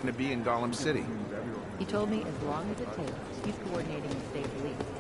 to be in Gollum City? He told me as long as it takes, he's coordinating with state police.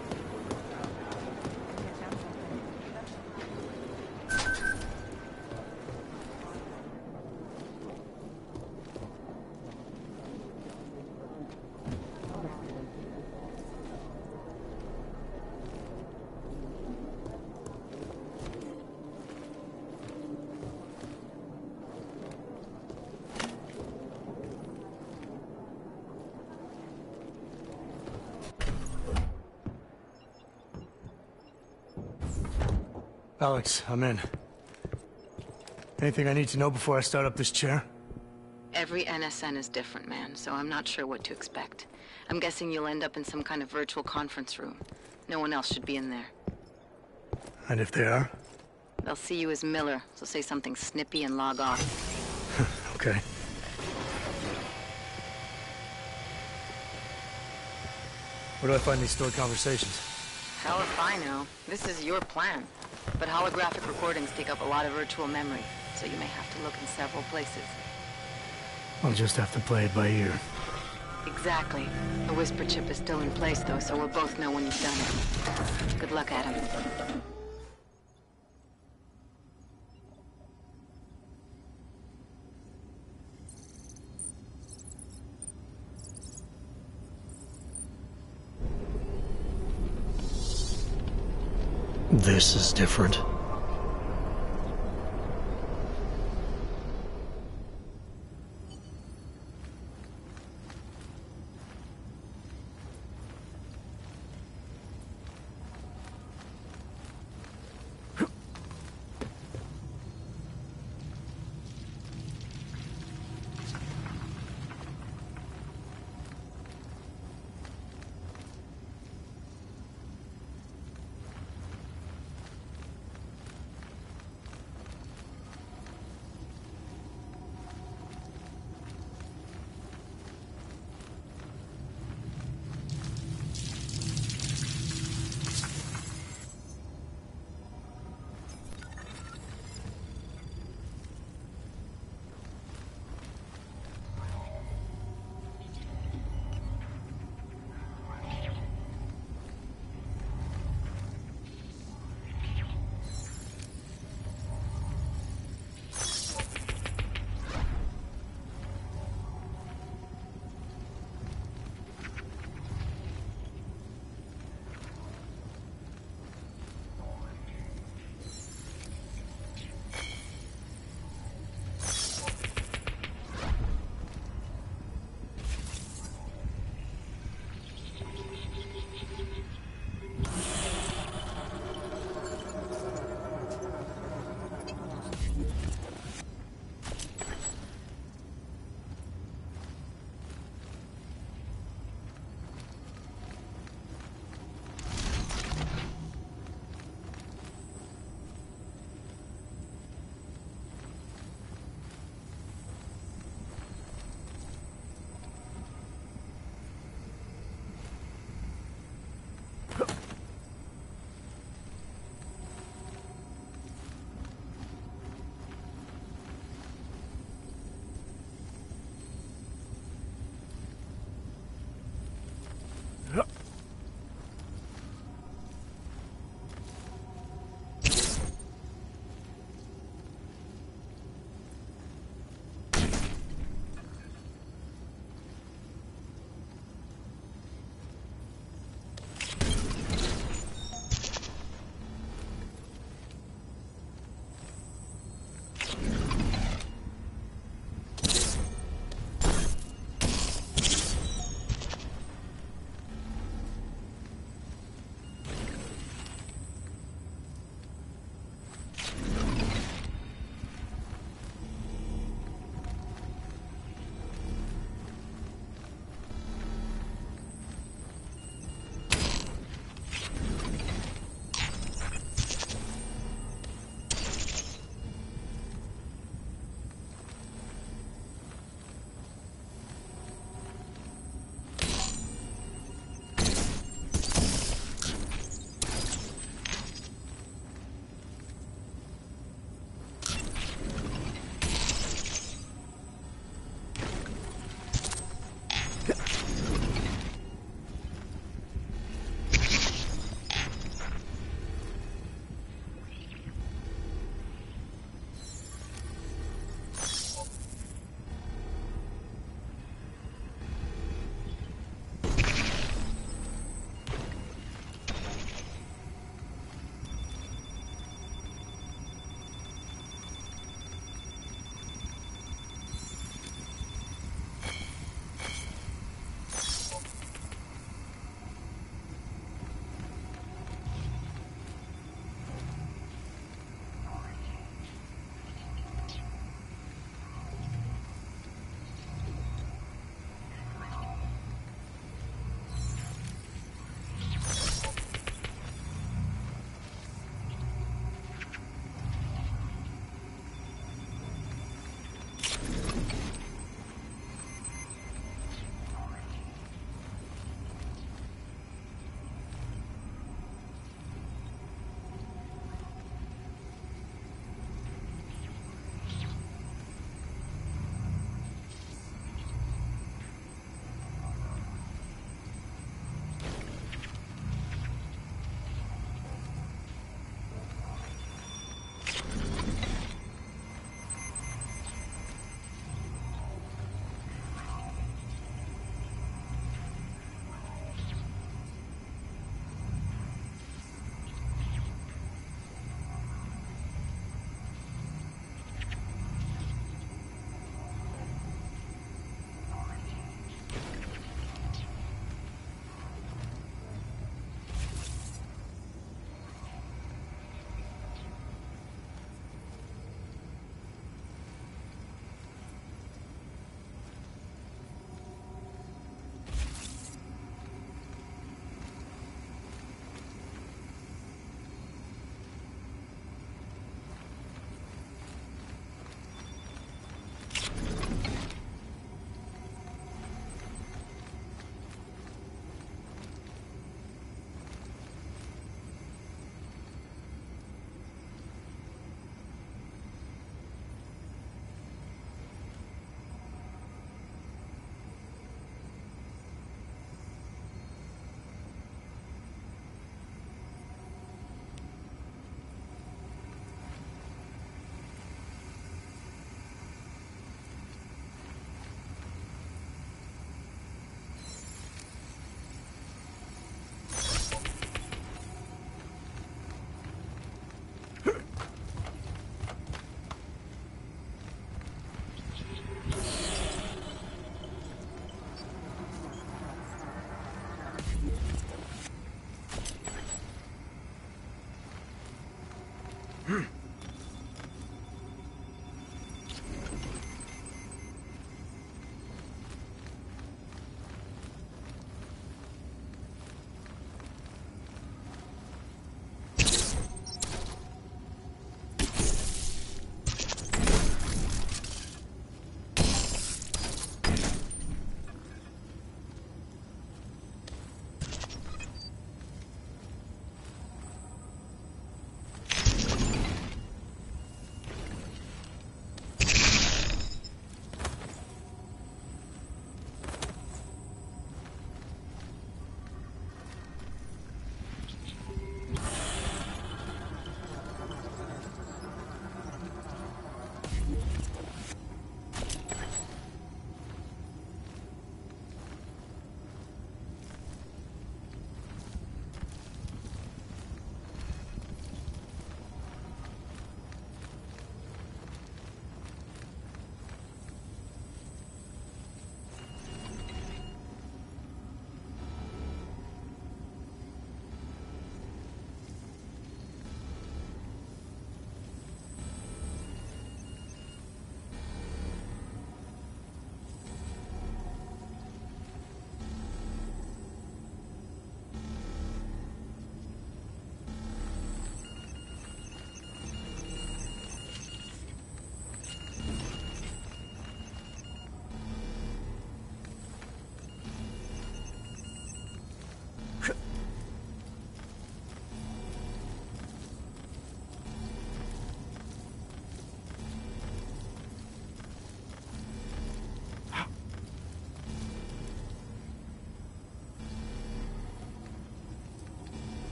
Alex, I'm in. Anything I need to know before I start up this chair? Every NSN is different, man, so I'm not sure what to expect. I'm guessing you'll end up in some kind of virtual conference room. No one else should be in there. And if they are? They'll see you as Miller, so say something snippy and log off. Okay. Where do I find these stored conversations? Hell if I know. This is your plan. But holographic recordings take up a lot of virtual memory, so you may have to look in several places. I'll just have to play it by ear. Exactly. The whisper chip is still in place, though, so we'll both know when you've done it. Good luck, Adam. This is different.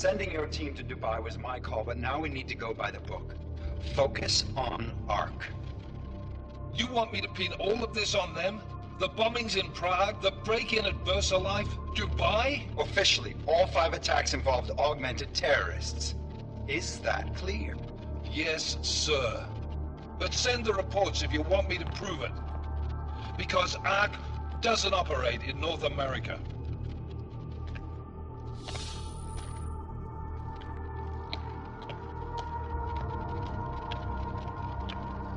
Sending your team to Dubai was my call, but now we need to go by the book. Focus on Ark. You want me to pin all of this on them? The bombings in Prague, the break-in at VersaLife, Dubai? Officially, all 5 attacks involved augmented terrorists. Is that clear? Yes, sir. But send the reports if you want me to prove it. Because Ark doesn't operate in North America.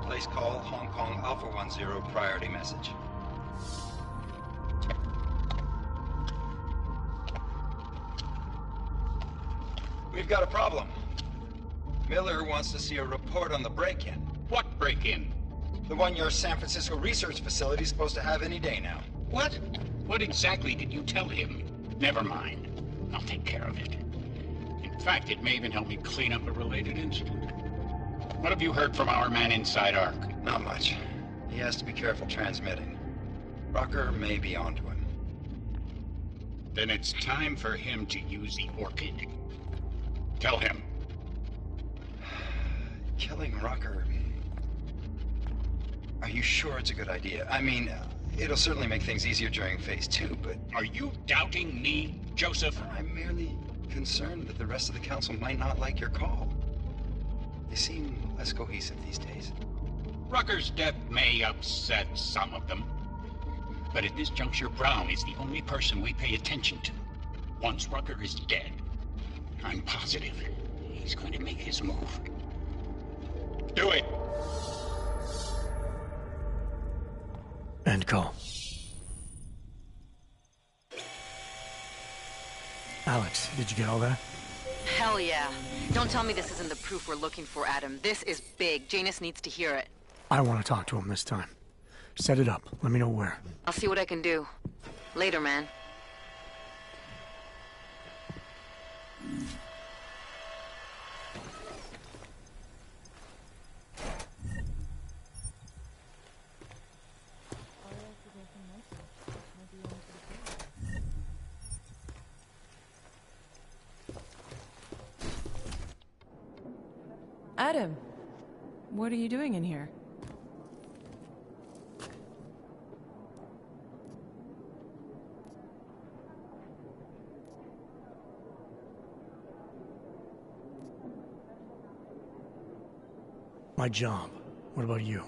Place call, Hong Kong Alpha 10, priority message. We've got a problem. Miller wants to see a report on the break-in. What break-in? The one your San Francisco research facility is supposed to have any day now. What? What exactly did you tell him? Never mind. I'll take care of it. In fact, it may even help me clean up a related incident. What have you heard from our man inside Ark? Not much. He has to be careful transmitting. Rucker may be onto him. Then it's time for him to use the Orchid. Tell him. Killing Rucker... Are you sure it's a good idea? I mean, it'll certainly make things easier during Phase 2, but... Are you doubting me, Joseph? I'm merely concerned that the rest of the Council might not like your call. They seem less cohesive these days. Rucker's death may upset some of them. But at this juncture, Brown is the only person we pay attention to. Once Rucker is dead, I'm positive he's going to make his move. Do it! End call. Alex, did you get all that? Hell yeah. Don't tell me this isn't the proof we're looking for, Adam. This is big. Janus needs to hear it. I want to talk to him this time. Set it up. Let me know where. I'll see what I can do. Later, man. Adam, what are you doing in here? My job. What about you?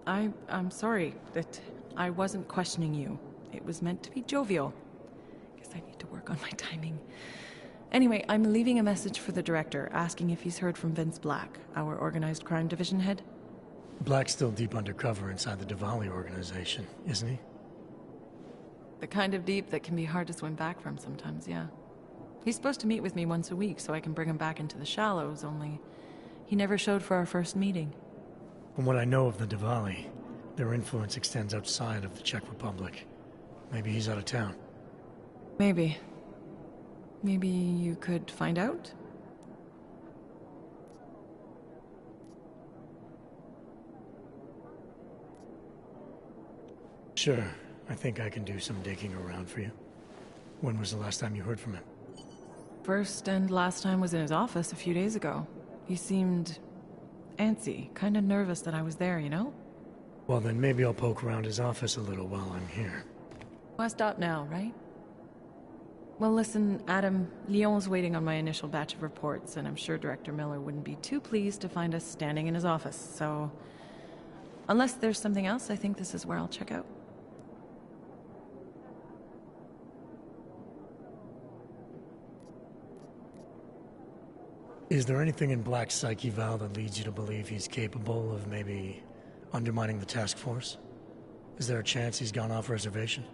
I'm sorry that I wasn't questioning you. It was meant to be jovial. Guess I need to work on my timing. Anyway, I'm leaving a message for the director, asking if he's heard from Vince Black, our organized crime division head. Black's still deep undercover inside the Diwali organization, isn't he? The kind of deep that can be hard to swim back from sometimes, yeah. He's supposed to meet with me once a week so I can bring him back into the shallows, only he never showed for our first meeting. From what I know of the Diwali, their influence extends outside of the Czech Republic. Maybe he's out of town. Maybe. Maybe you could find out? Sure. I think I can do some digging around for you. When was the last time you heard from him? First and last time was in his office a few days ago. He seemed antsy, kind of nervous that I was there, you know? Well, then maybe I'll poke around his office a little while I'm here. Why stop now, right? Well, listen, Adam, Lyon's waiting on my initial batch of reports, and I'm sure Director Miller wouldn't be too pleased to find us standing in his office, so... Unless there's something else, I think this is where I'll check out. Is there anything in Black's psyche, Val, that leads you to believe he's capable of maybe undermining the task force? Is there a chance he's gone off reservation?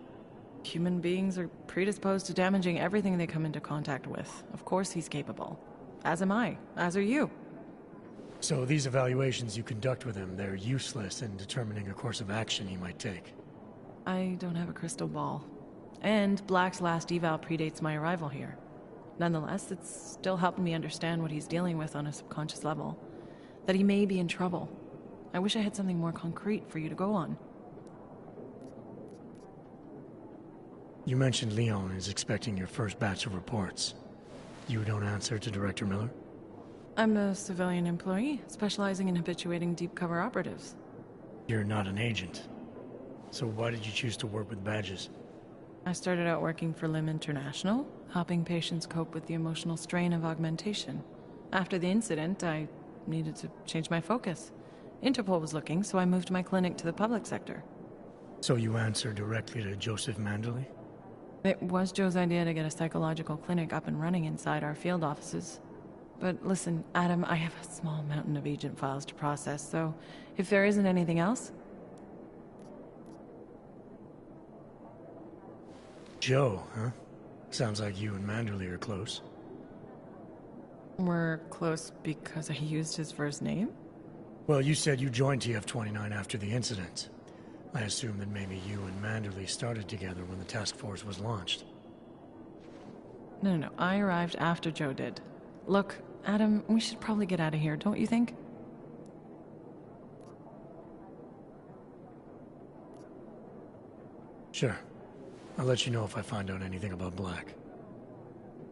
Human beings are predisposed to damaging everything they come into contact with. Of course he's capable. As am I. As are you. So these evaluations you conduct with him, they're useless in determining a course of action he might take? I don't have a crystal ball. And Black's last eval predates my arrival here. Nonetheless, it's still helping me understand what he's dealing with on a subconscious level. That he may be in trouble. I wish I had something more concrete for you to go on. You mentioned Leon is expecting your first batch of reports. You don't answer to Director Miller? I'm a civilian employee, specializing in habituating deep cover operatives. You're not an agent. So why did you choose to work with badges? I started out working for LIM International, helping patients cope with the emotional strain of augmentation. After the incident, I needed to change my focus. Interpol was looking, so I moved my clinic to the public sector. So you answer directly to Joseph Manderley? It was Joe's idea to get a psychological clinic up and running inside our field offices. But listen, Adam, I have a small mountain of agent files to process, so if there isn't anything else... Joe, huh? Sounds like you and Manderley are close. We're close because I used his first name? Well, you said you joined TF-29 after the incident. I assume that maybe you and Manderley started together when the task force was launched. No. I arrived after Joe did. Look, Adam, we should probably get out of here, don't you think? Sure. I'll let you know if I find out anything about Black.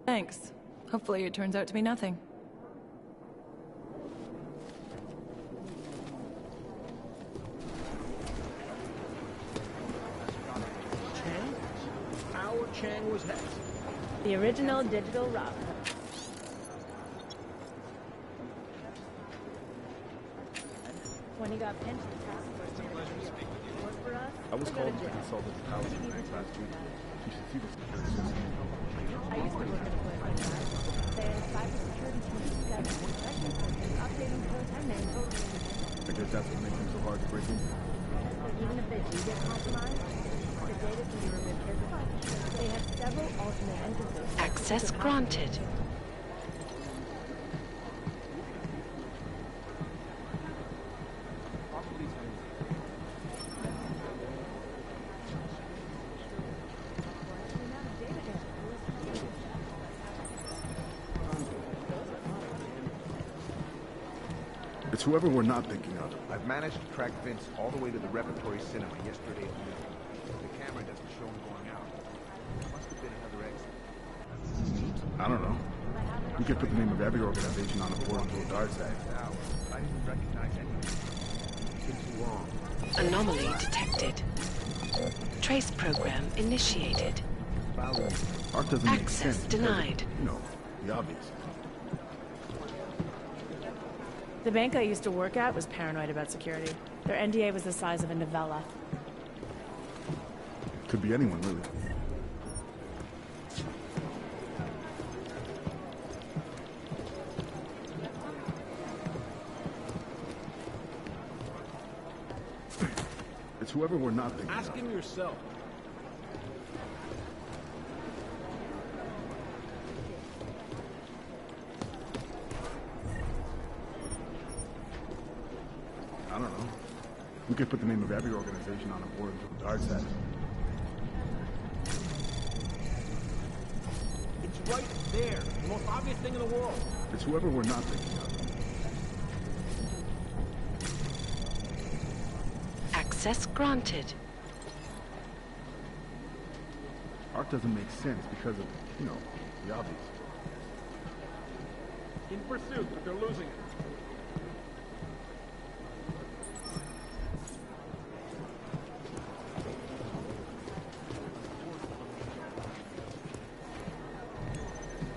Thanks. Hopefully it turns out to be nothing. Chang was head. The original digital Robin. When he got pinched, the task force manager worked for us. I was called to consult with the powers of bank last week. You should see the security system. I used to work at a place like that. They had cybersecurity teams together, and updating code 10 names totally independent. I guess that's what makes them so hard to break into. Even if they do get compromised, the data can be removed carefully. They have several alternate entrances. Access granted. It's whoever we're not thinking of. I've managed to track Vince all the way to the Repertory Cinema yesterday at noon. The camera doesn't show him going out. There must have been another exit. I don't know. We could put the name of every organization on a board to a guard set. I didn't recognize anything. It's been too long. Anomaly detected. Trace program initiated. Art doesn't make Access sense denied. Because, you know, the obvious. The bank I used to work at was paranoid about security. Their NDA was the size of a novella. Could be anyone, really. It's whoever we're not thinking of. Ask him yourself. I don't know. We could put the name of every organization on a board until the guard set. It's right there. The most obvious thing in the world. It's whoever we're not thinking of. Access granted. Art doesn't make sense because of, you know, the obvious. In pursuit, but they're losing it.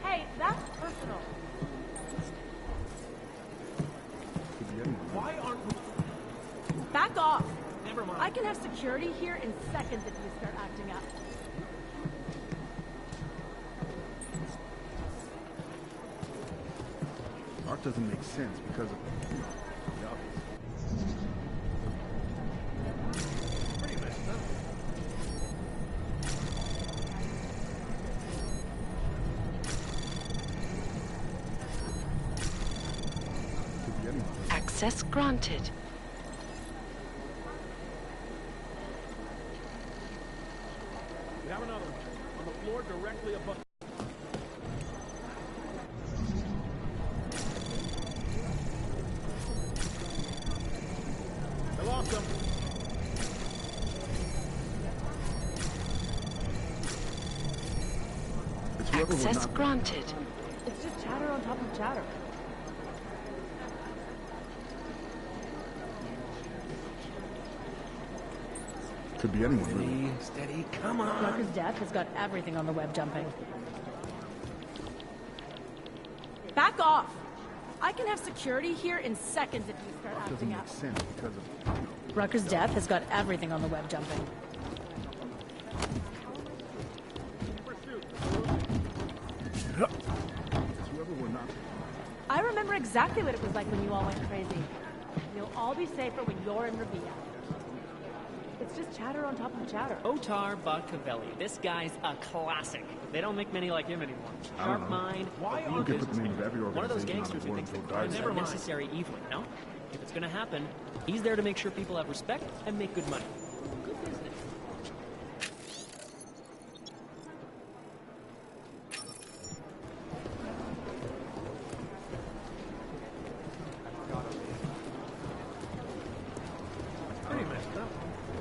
Hey, that's personal. Could be anyone. Why aren't we... Back off. Never mind. I can have security here in seconds if you start acting up. Art doesn't make sense because of, you know, the obvious. Pretty messed up. Could be anyone. Access granted. We have another one. On the floor directly above. I lost him. It's whoever we're Access not granted. It's top of chatter. Could be anyone, really. Steady, come on. Rucker's death has got everything on the web jumping. Back off! I can have security here in seconds if you start Doesn't acting make out. sense because of... Rucker's death has got everything on the web jumping. Whoever we're not... I remember exactly what it was like when you all went crazy. You'll all be safer when you're in Revilla. It's just chatter on top of chatter. Otar Bakavelli. This guy's a classic. They don't make many like him anymore. I don't Sharp know. mind. Why You are could put the name of every One of those organization on gangsters the who board thinks until that crime's dies. a necessary evil, you know? If it's gonna happen, he's there to make sure people have respect and make good money. Good business. pretty messed up?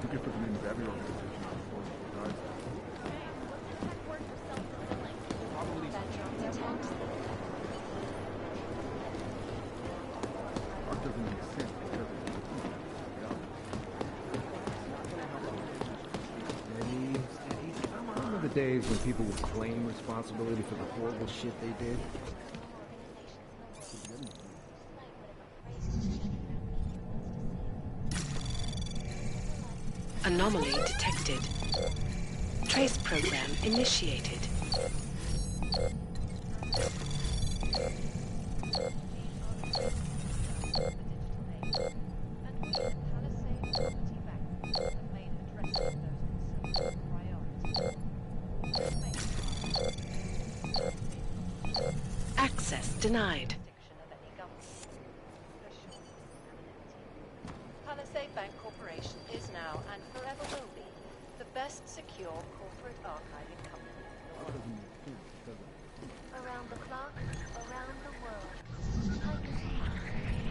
You could put the name of every organization on the board until dies. Art doesn't make sense because of... Steady, come on. Remember the days when people would claim responsibility for the horrible shit they did? Anomaly detected. Trace program initiated. Access denied. Palisade Bank Corporation is now and forever will be the best secure corporate archiving company in the world. Around the clock, around the world.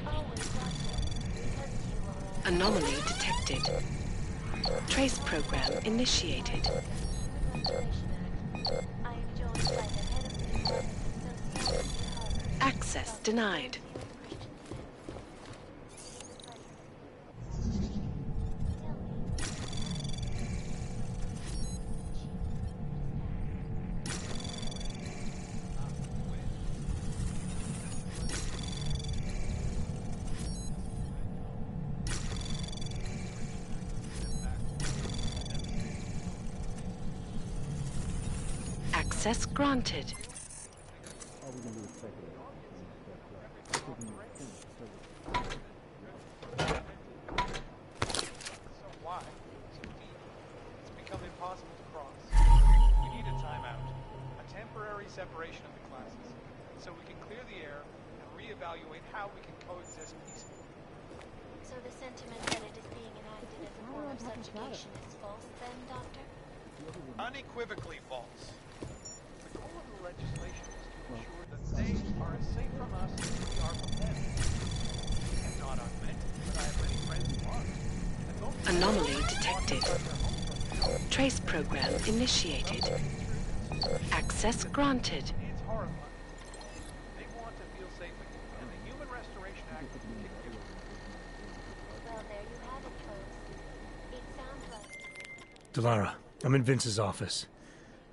Always watching, because you are Anomaly detected. Trace program initiated. I am joined by the head of the Department of Social Security. Access denied. Access granted. Why? So deep. It's become impossible to cross. We need a timeout. A temporary separation of the classes. So we can clear the air and reevaluate how we can coexist peacefully. So the sentiment that it is being enacted as a form of subjugation is false then, Doctor? Unequivocally false. The goal of the legislation is to ensure that they are as safe from us as we are from them. I'm not augmented, but I have many friends who are. And those Anomaly detected. Trace program initiated. Access granted. It's horrifying. They want to feel safe again, and the Human Restoration Act can give it. Well, there you have it, folks. It sounds like... Delara, I'm in Vince's office.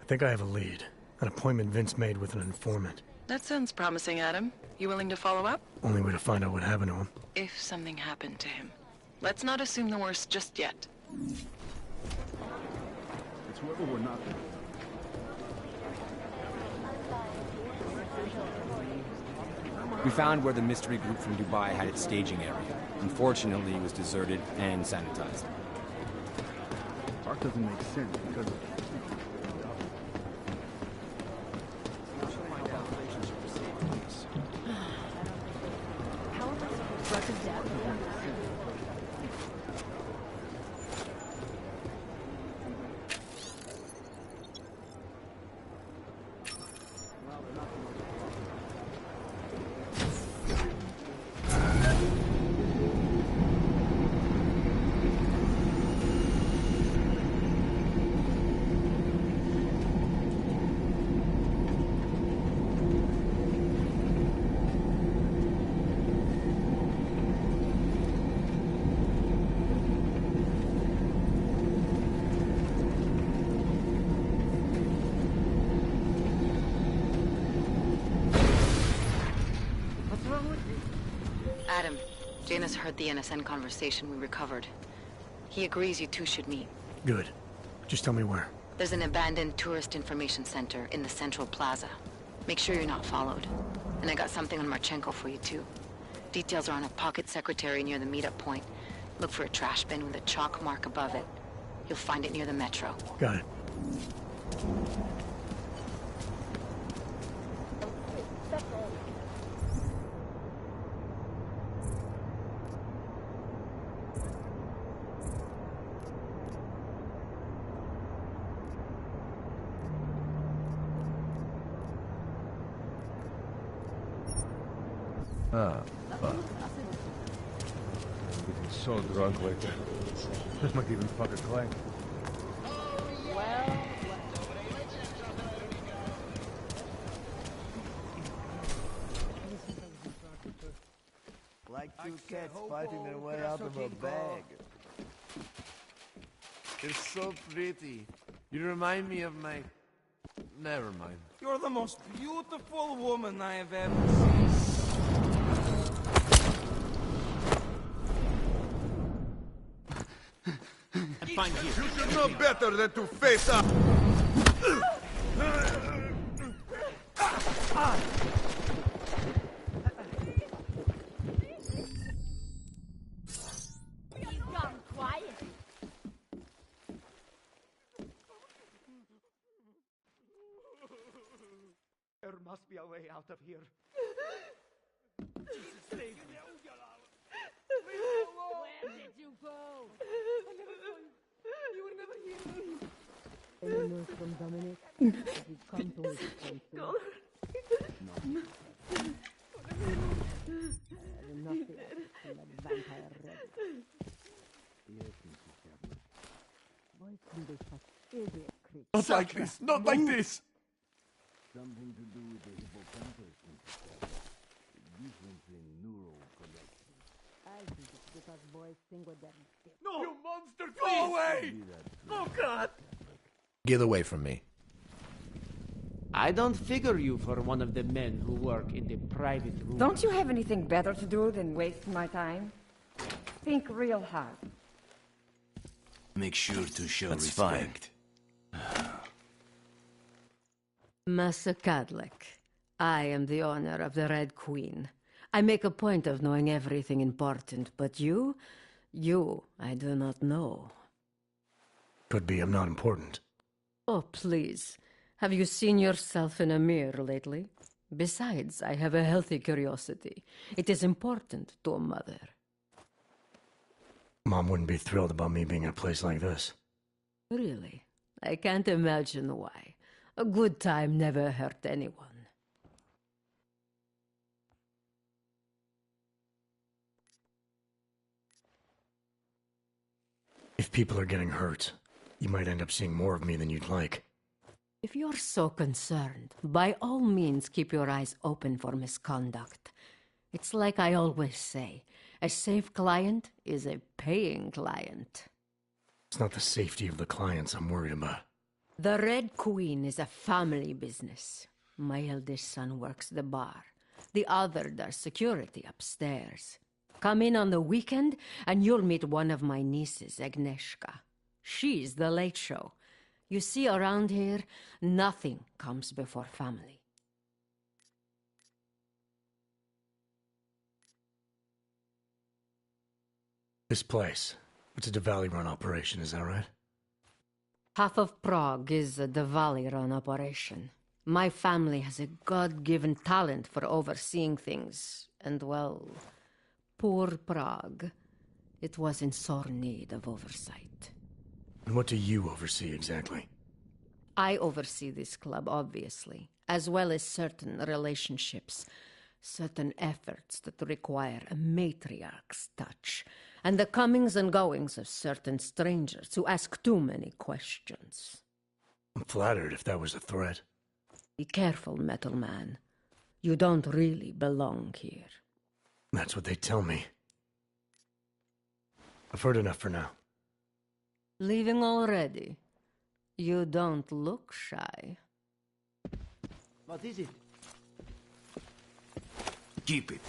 I think I have a lead. An appointment Vince made with an informant. That sounds promising, Adam. You willing to follow up? Only way to find out what happened to him. If something happened to him. Let's not assume the worst just yet. It's whoever we're not. We found where the mystery group from Dubai had its staging area. Unfortunately, it was deserted and sanitized. Art doesn't make sense because of... Rucker's death. Janus heard the NSN conversation we recovered. He agrees you two should meet. Good. Just tell me where. There's an abandoned tourist information center in the central plaza. Make sure you're not followed. And I got something on Marchenko for you too. Details are on a pocket secretary near the meetup point. Look for a trash bin with a chalk mark above it. You'll find it near the metro. Got it. Ah, fuck. I'm getting so drunk later. This might even fuck a Clay. Like two cats fighting their way out of a bag. You're so pretty. You remind me of my... Never mind. You're the most beautiful woman I have ever seen. I'm fine here. You should know better than to face up! Gone quiet. There must be a way out of here. Jesus, save me. Where did you go? I never saw you. You were never here. Any news from Dominic? Has he come to his senses? No. No. I have enough to let the vampire ready. Yes, Mrs. Chapman. Why can they such idiot creatures? Not like this! Not like this! Something to do with the hippocampus, Mrs. Chapman. Difference in neural connection. I think it's because boys think with their dick. No! You monster! Go away! Oh, God! Get away from me. I don't figure you for one of the men who work in the private room. Don't you have anything better to do than waste my time? Think real hard. Make sure to show That's respect. Master Cadlick, I am the owner of the Red Queen. I make a point of knowing everything important, but you, I do not know. Could be I'm not important. Oh, please. Have you seen yourself in a mirror lately? Besides, I have a healthy curiosity. It is important to a mother. Mom wouldn't be thrilled about me being in a place like this. Really? I can't imagine why. A good time never hurt anyone. If people are getting hurt, you might end up seeing more of me than you'd like. If you're so concerned, by all means keep your eyes open for misconduct. It's like I always say, a safe client is a paying client. It's not the safety of the clients I'm worried about. The Red Queen is a family business. My eldest son works the bar. The other does security upstairs. Come in on the weekend and you'll meet one of my nieces, Agnieszka. She's the late show. You see, around here, nothing comes before family. This place, it's a Diwali-run operation, is that right? Half of Prague is a Diwali-run operation. My family has a God-given talent for overseeing things, and well, poor Prague. It was in sore need of oversight. And what do you oversee exactly? I oversee this club, obviously, as well as certain relationships, certain efforts that require a matriarch's touch, and the comings and goings of certain strangers who ask too many questions. I'm flattered if that was a threat. Be careful, Metal Man. You don't really belong here. That's what they tell me. I've heard enough for now. Leaving already? You don't look shy. What is it? Keep it.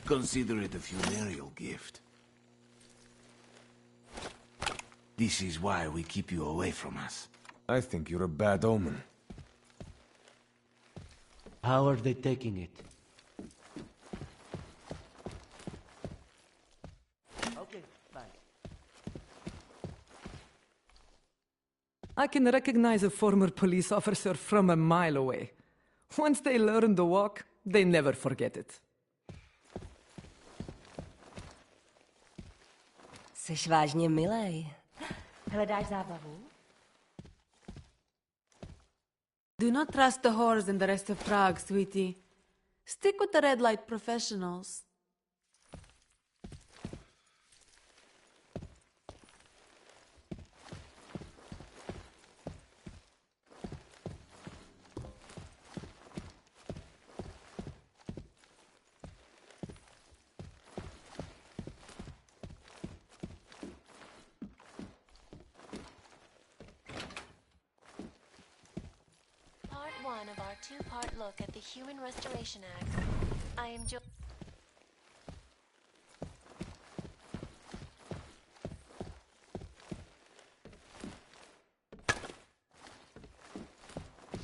Consider it a funereal gift. This is why we keep you away from us. I think you're a bad omen. How are they taking it? Okay, bye. I can recognize a former police officer from a mile away. Once they learn to walk, they never forget it. Jsi vážně milej. Hledáš zábavu? Do not trust the whores and the rest of Prague, sweetie. Stick with the red light professionals. Part 1 of our two-part look at the Human Restoration Act. I am Is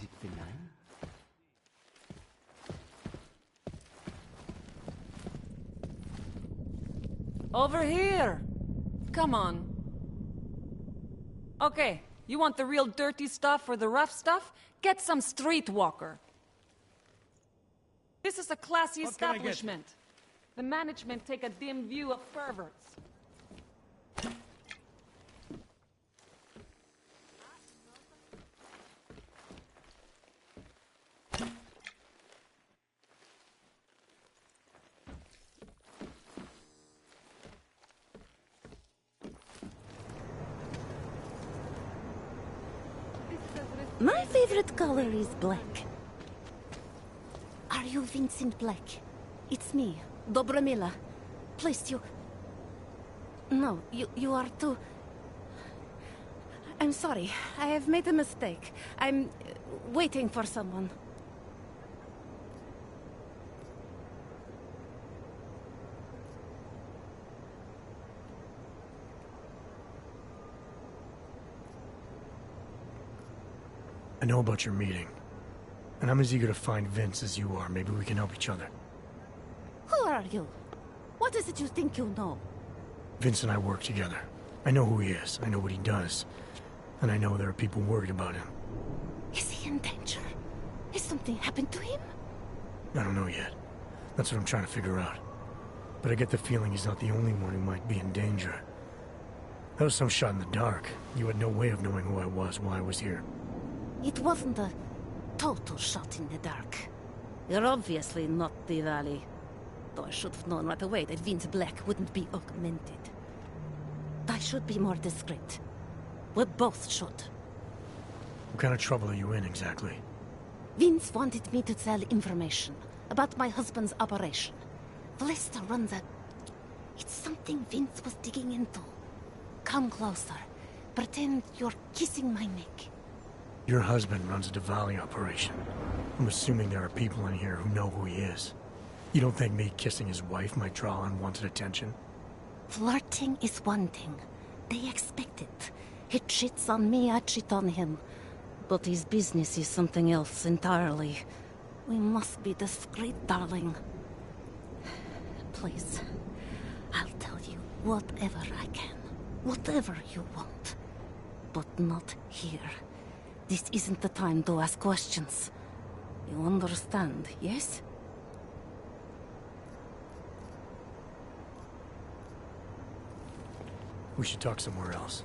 it benign? Over here! Come on. Okay, you want the real dirty stuff or the rough stuff? Get some streetwalker. This is a classy What can I get you? establishment. The management take a dim view of perverts. My favorite color is black. Are you Vincent Black? It's me, Dobромila. Please, you... No, you are too... I'm sorry. I have made a mistake. I'm waiting for someone. I know about your meeting. And I'm as eager to find Vince as you are. Maybe we can help each other. Who are you? What is it you think you know? Vince and I work together. I know who he is. I know what he does. And I know there are people worried about him. Is he in danger? Has something happened to him? I don't know yet. That's what I'm trying to figure out. But I get the feeling he's not the only one who might be in danger. That was some shot in the dark. You had no way of knowing who I was while I was here. It wasn't a total shot in the dark. You're obviously not the Valley. Though I should have known right away that Vince Black wouldn't be augmented. I should be more discreet. We both should. What kind of trouble are you in, exactly? Vince wanted me to tell information about my husband's operation. Vlesta runs a... It's something Vince was digging into. Come closer. Pretend you're kissing my neck. Your husband runs a Diwali operation. I'm assuming there are people in here who know who he is. You don't think me kissing his wife might draw unwanted attention? Flirting is one thing. They expect it. He cheats on me, I cheat on him. But his business is something else entirely. We must be discreet, darling. Please, I'll tell you whatever I can. Whatever you want. But not here. This isn't the time to ask questions. You understand, yes? We should talk somewhere else.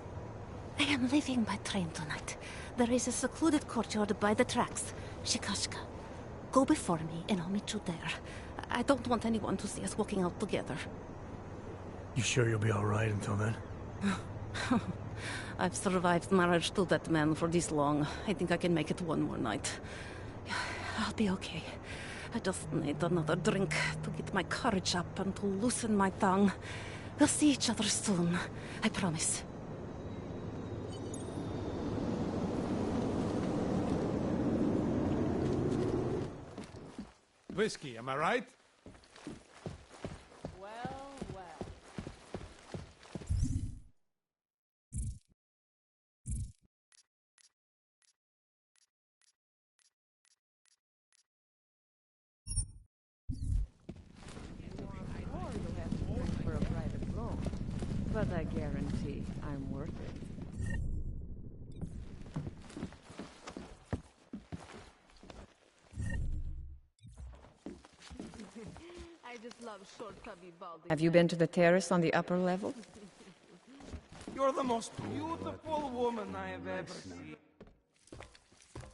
I am leaving by train tonight. There is a secluded courtyard by the tracks. Shikashka. Go before me and I'll meet you there. I don't want anyone to see us walking out together. You sure you'll be alright until then? I've survived marriage to that man for this long. I think I can make it one more night. I'll be okay. I just need another drink to get my courage up and to loosen my tongue. We'll see each other soon. I promise. Whiskey, am I right? But I guarantee I'm worth it. I just love short, chubby, balding. Have you been to the terrace on the upper level? You're the most beautiful woman I have ever seen.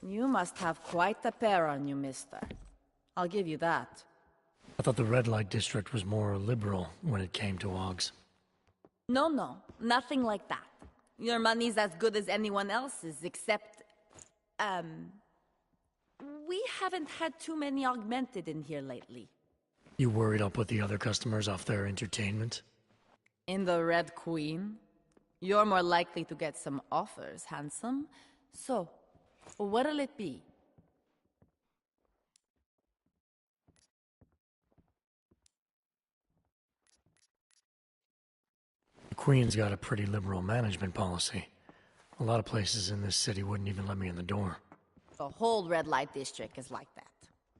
You must have quite a pair on you, mister. I'll give you that. I thought the red light district was more liberal when it came to Augs. No, nothing like that. Your money's as good as anyone else's, except... we haven't had too many augmented in here lately. You worried I'll put the other customers off their entertainment? In the Red Queen? You're more likely to get some offers, handsome. So, what'll it be? The Queen's got a pretty liberal management policy. A lot of places in this city wouldn't even let me in the door. The whole red light district is like that.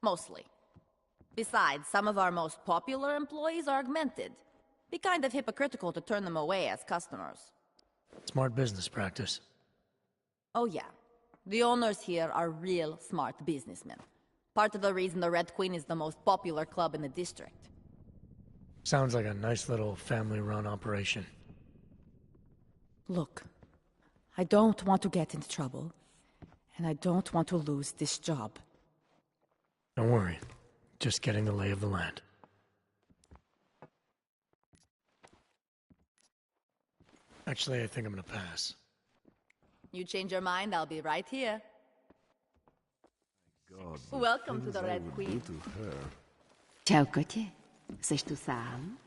Mostly. Besides, some of our most popular employees are augmented. Be kind of hypocritical to turn them away as customers. Smart business practice. Oh yeah. The owners here are real smart businessmen. Part of the reason the Red Queen is the most popular club in the district. Sounds like a nice little family-run operation. Look, I don't want to get into trouble, and I don't want to lose this job. Don't worry. Just getting the lay of the land. Actually, I think I'm gonna pass. You change your mind, I'll be right here. God, Welcome to the Red Queen. Ciao, kocie. Jesteś tu sam?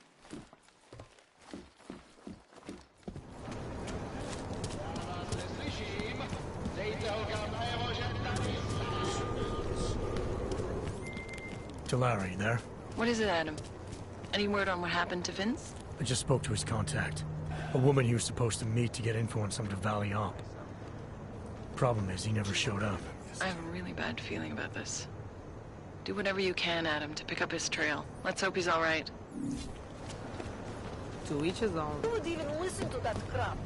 Larry, there? What is it, Adam? Any word on what happened to Vince? I just spoke to his contact. A woman he was supposed to meet to get info on some Valley op. Problem is, he never showed up. I have a really bad feeling about this. Do whatever you can, Adam, to pick up his trail. Let's hope he's all right. To each his own. Who would even listen to that crap?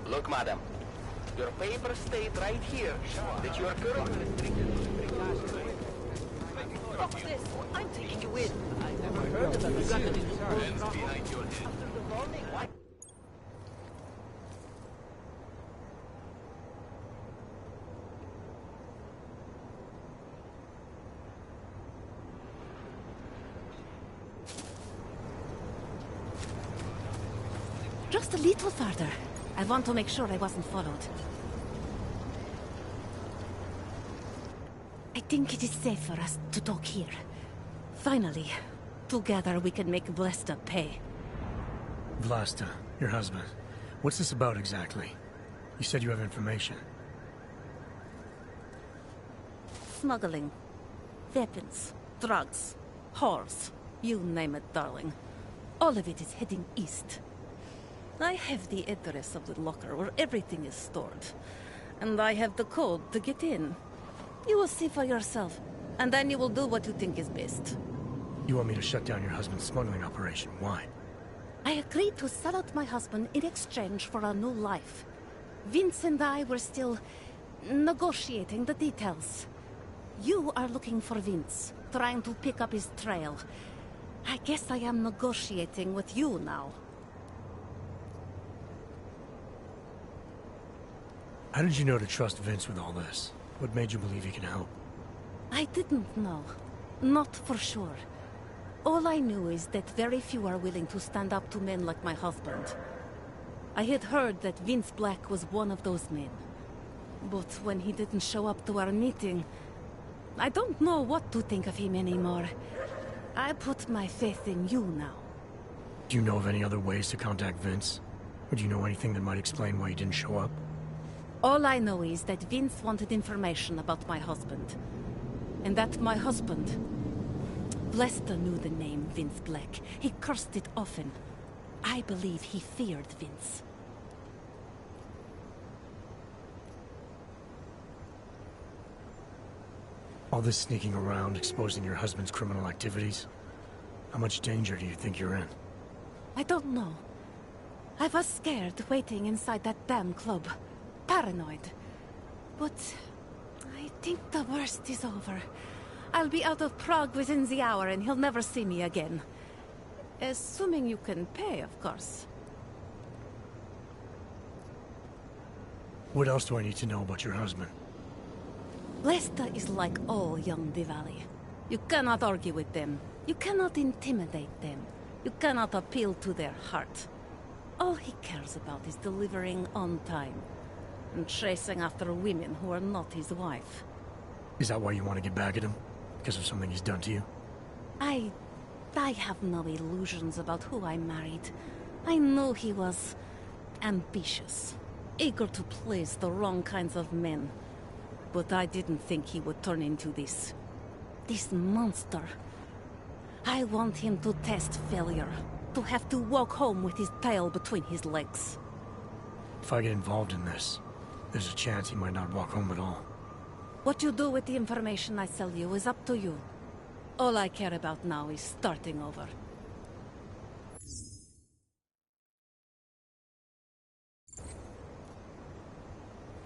Look, madam, your papers state right here that you are currently restricted to the precautions. Fuck this! I'm taking you in! I never heard of it. You got any hands behind your head. After the morning, why? Just a little further. I want to make sure I wasn't followed. I think it is safe for us to talk here. Finally, together we can make Vlasta pay. Vlasta, your husband. What's this about exactly? You said you have information. Smuggling. Weapons. Drugs. Whores. You name it, darling. All of it is heading east. I have the address of the locker where everything is stored. And I have the code to get in. You will see for yourself, and then you will do what you think is best. You want me to shut down your husband's smuggling operation. Why? I agreed to sell out my husband in exchange for a new life. Vince and I were still negotiating the details. You are looking for Vince, trying to pick up his trail. I guess I am negotiating with you now. How did you know to trust Vince with all this? What made you believe he can help? I didn't know. Not for sure. All I knew is that very few are willing to stand up to men like my husband. I had heard that Vince Black was one of those men. But when he didn't show up to our meeting, I don't know what to think of him anymore. I put my faith in you now. Do you know of any other ways to contact Vince? Or do you know anything that might explain why he didn't show up? All I know is that Vince wanted information about my husband. And that my husband... Lester knew the name Vince Black. He cursed it often. I believe he feared Vince. All this sneaking around, exposing your husband's criminal activities? How much danger do you think you're in? I don't know. I was scared waiting inside that damn club. Paranoid. But I think the worst is over. I'll be out of Prague within the hour and he'll never see me again. Assuming you can pay, of course. What else do I need to know about your husband? Lester is like all young Diwali. You cannot argue with them. You cannot intimidate them. You cannot appeal to their heart. All he cares about is delivering on time. And chasing after women who are not his wife. Is that why you want to get back at him? Because of something he's done to you? I have no illusions about who I married. I knew he was ambitious, eager to please the wrong kinds of men. But I didn't think he would turn into this monster. I want him to test failure, to have to walk home with his tail between his legs. If I get involved in this, there's a chance he might not walk home at all. What you do with the information I sell you is up to you. All I care about now is starting over.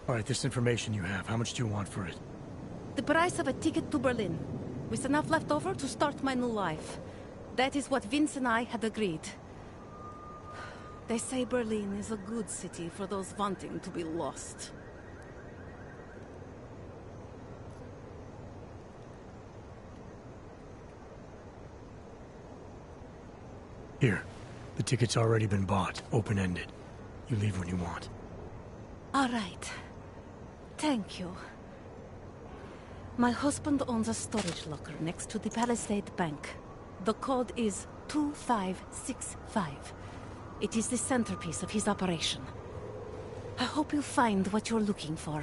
All right, this information you have, how much do you want for it? The price of a ticket to Berlin, with enough left over to start my new life. That is what Vince and I had agreed. They say Berlin is a good city for those wanting to be lost. Here, the ticket's already been bought, open-ended. You leave when you want. All right. Thank you. My husband owns a storage locker next to the Palisade Bank. The code is 2565. It is the centerpiece of his operation. I hope you find what you're looking for.